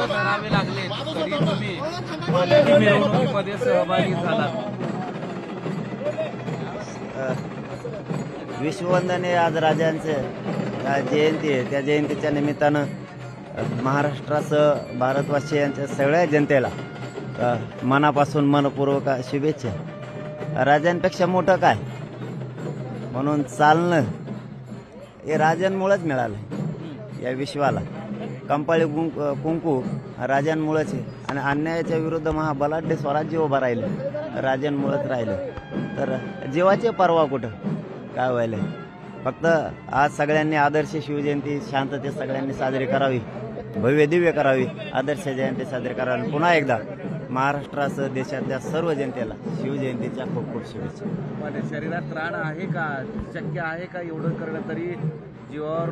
करावे लागले तरी तुम्ही पालखी मिरवणुकीमध्ये सहभागी झालात. विश्ववंदन हे आज राजांचं जयंती आहे. त्या जयंतीच्या निमित्तानं महाराष्ट्रासह भारतवासियांच्या सगळ्या जनतेला मनापासून मनपूर्वक शुभेच्छा. राजांपेक्षा मोठं काय म्हणून चालणं हे राजांमुळेच मिळालं या विश्वाला. कंपाळी कुंकू राजांमुळेच आहे आणि अन्यायाच्या विरुद्ध महाबलाढ्य स्वराज्य उभं राहिलं राजांमुळेच राहिलं. तर जीवाचे परवा कुठं काय व्हायला. फक्त आज सगळ्यांनी आदर्श शिवजयंती शांततेत सगळ्यांनी साजरी करावी, भव्य दिव्य करावी, आदर्श जयंती साजरी करावी. पुन्हा एकदा महाराष्ट्रासह देशातल्या सर्व जनतेला शिवजयंतीच्या खूप खूप शुभेच्छा. माझ्या शरीरात त्राण आहे का, शक्य आहे का एवढं करणं, तरी जीवावर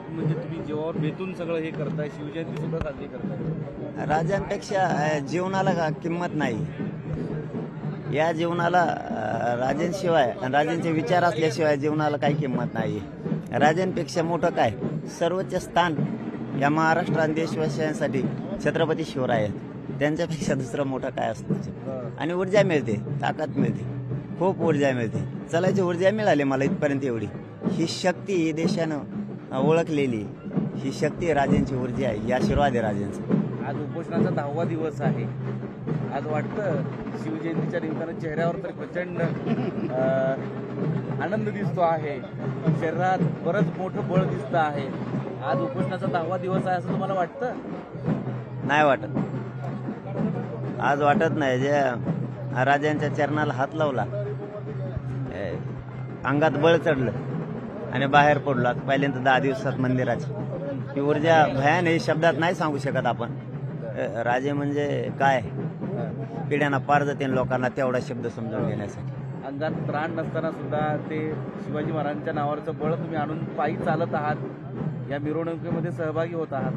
म्हणजे तुम्ही जीवावर बेतून सगळं हे करताय, शिवजयंती सुद्धा साजरी करताय. राजांपेक्षा जीवनाला किंमत नाही. या जीवनाला राजांशिवाय राजांचे विचार असल्याशिवाय जीवनाला काही किंमत नाही. राजांपेक्षा मोठं काय, सर्वोच्च स्थान या महाराष्ट्र आणि देशवासियांसाठी छत्रपती शिवराय आहेत. त्यांच्यापेक्षा दुसरं मोठं काय असतं. आणि ऊर्जा मिळते, ताकद मिळते, खूप ऊर्जा मिळते. चलायची ऊर्जा मिळाली मला इथपर्यंत. एवढी ही शक्ती ही देशानं ओळखलेली ही शक्ती राजांची ऊर्जा आहे. ही आशीर्वाद आहे राजांचा. आज उपोषणाचा 10वा दिवस आहे. आज वाटतं शिवजयंतीच्या निमित्तानं चेहऱ्यावर तर प्रचंड आनंद दिसतो आहे, शरीरात बरंच मोठं बळ दिसतं आहे. आज उपोषणाचा 10वा दिवस आहे असं तुम्हाला वाटतं? नाही वाटत. आज वाटत नाही. जे राजांच्या चरणाला हात लावला, अंगात बळ चढलं आणि बाहेर पडलो. पहिल्यांदा 10 दिवसात मंदिराची ही ऊर्जा भयान हे शब्दात नाही सांगू शकत आपण. राजे म्हणजे काय, पिढ्यांना पार जाते लोकांना तेवढा शब्द समजून घेण्यासाठी. अंगात त्राण नसताना सुद्धा ते शिवाजी महाराजांच्या नावावरचं बळ तुम्ही आणून पायी चालत आहात, या मिरवणुकीमध्ये सहभागी होत आहात.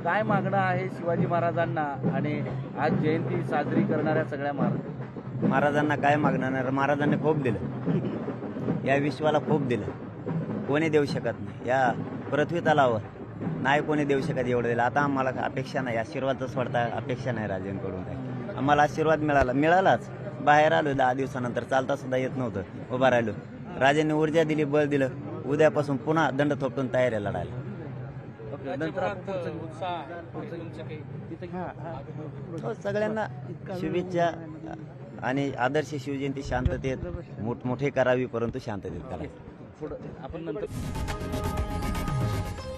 काय मागणं आहे शिवाजी महाराजांना आणि आज जयंती साजरी करणाऱ्या सगळ्या महाराजांना काय मागणार. महाराजांनी खूप दिलं, या विश्वाला खूप दिलं. कोणी देऊ शकत नाही. या पृथ्वी तलावर नाही कोणी देऊ शकत एवढं दिलं. आता आम्हाला अपेक्षा नाही, आशीर्वाद सोडता अपेक्षा नाही राजांकडून. काय आम्हाला आशीर्वाद मिळालाच. बाहेर आलो 10 दिवसानंतर, चालता सुद्धा येत नव्हतं, उभा राहिलो. राजांनी ऊर्जा दिली, बळ दिलं. उद्यापासून पुन्हा दंड थोपटून तयारी आहे लढायला. सगळ्यांना शुभेच्छा आणि आदर्श शिवजयंती शांततेत मोठमोठे करावी, परंतु शांततेत करावी. आपण नंतर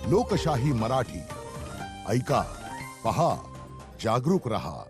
लोकशाही मराठी ऐका, पहा, जागरूक रहा.